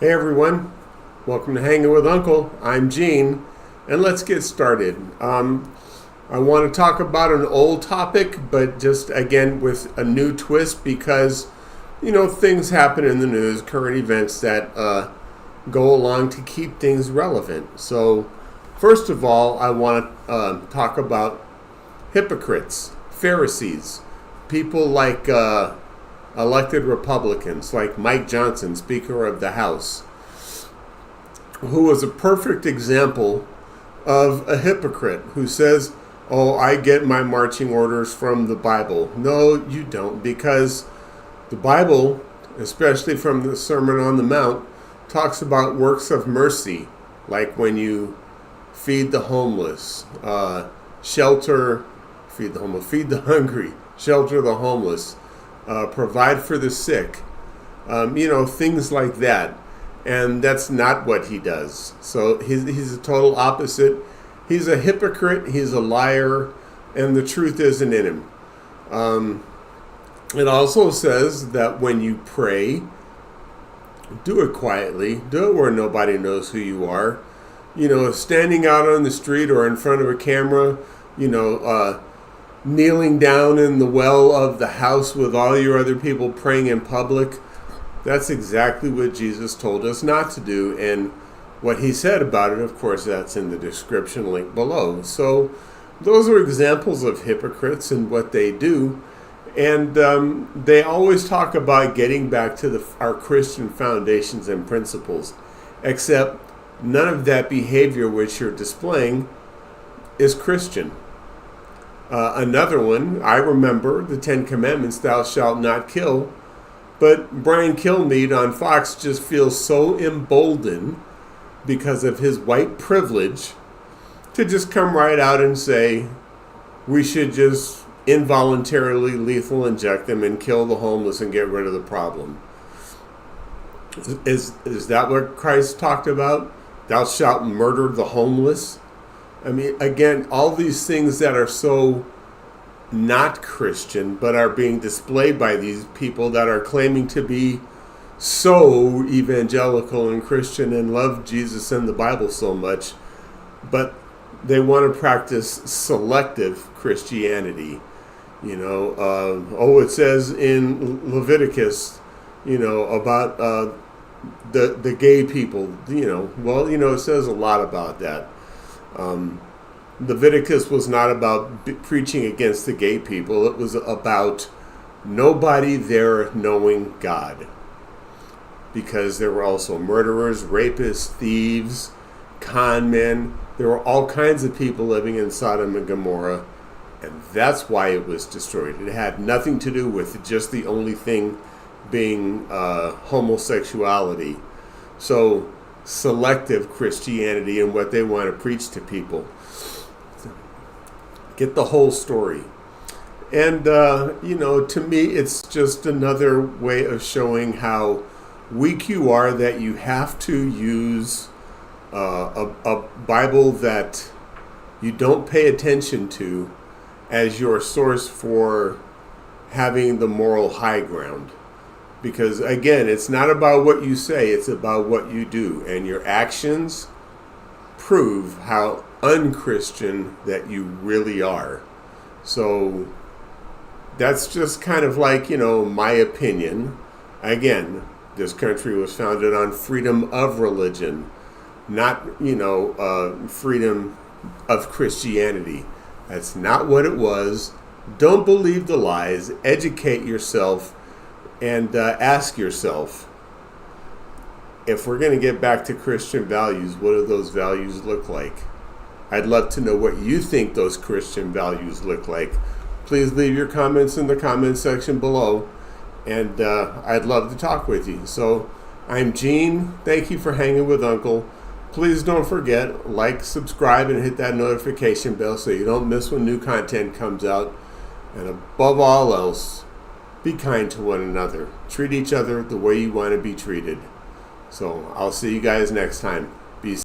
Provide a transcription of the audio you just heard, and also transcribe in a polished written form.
Hey everyone, welcome to Hanging with Uncle. I'm Gene, and let's get started. I want to talk about an old topic, but just again with a new twist because, things happen in the news, current events that go along to keep things relevant. So, first of all, I want to talk about hypocrites, Pharisees, people like elected Republicans like Mike Johnson, Speaker of the House, who was a perfect example of a hypocrite who says, "Oh, I get my marching orders from the Bible." No, you don't, because the Bible, especially from the Sermon on the Mount, talks about works of mercy, like when you feed the homeless, feed the hungry, shelter the homeless, provide for the sick, things like that. And that's not what he does. So he's a total opposite. He's a hypocrite, he's a liar, and the truth isn't in him. It also says that when you pray, do it quietly, do it where nobody knows who you are. Standing out on the street or in front of a camera, kneeling down in the well of the house with all your other people praying in public. That's exactly what Jesus told us not to do. And what he said about it, of course, that's in the description link below. So those are examples of hypocrites and what they do. And they always talk about getting back to our Christian foundations and principles, except none of that behavior which you're displaying is Christian. Another one, I remember the 10 Commandments, thou shalt not kill. But Brian Kilmeade on Fox just feels so emboldened because of his white privilege to just come right out and say we should just involuntarily lethal inject them and kill the homeless and get rid of the problem. Is that what Christ talked about? Thou shalt murder the homeless? I mean, again, all these things that are so not Christian, but are being displayed by these people that are claiming to be so evangelical and Christian and love Jesus and the Bible so much, but they want to practice selective Christianity. It says in Leviticus, about the gay people. It says a lot about that. Leviticus was not about preaching against the gay people. It was about nobody there knowing God. Because there were also murderers, rapists, thieves, con men. There were all kinds of people living in Sodom and Gomorrah. And that's why it was destroyed. It had nothing to do with just the only thing being homosexuality. So selective Christianity and what they want to preach to people. Get the whole story. And, to me, it's just another way of showing how weak you are, that you have to use a Bible that you don't pay attention to as your source for having the moral high ground. Because, again, it's not about what you say, it's about what you do. And your actions prove how unchristian that you really are. So that's just kind of like, my opinion. Again, this country was founded on freedom of religion, not, freedom of Christianity. That's not what it was. Don't believe the lies. Educate yourself and ask yourself, if we're going to get back to Christian values, what do those values look like? I'd love to know what you think those Christian values look like. Please leave your comments in the comment section below, and I'd love to talk with you. So I'm Gene. Thank you for hanging with Uncle. Please don't forget, like, subscribe, and hit that notification bell so you don't miss when new content comes out. And above all else, be kind to one another. Treat each other the way you want to be treated. So I'll see you guys next time.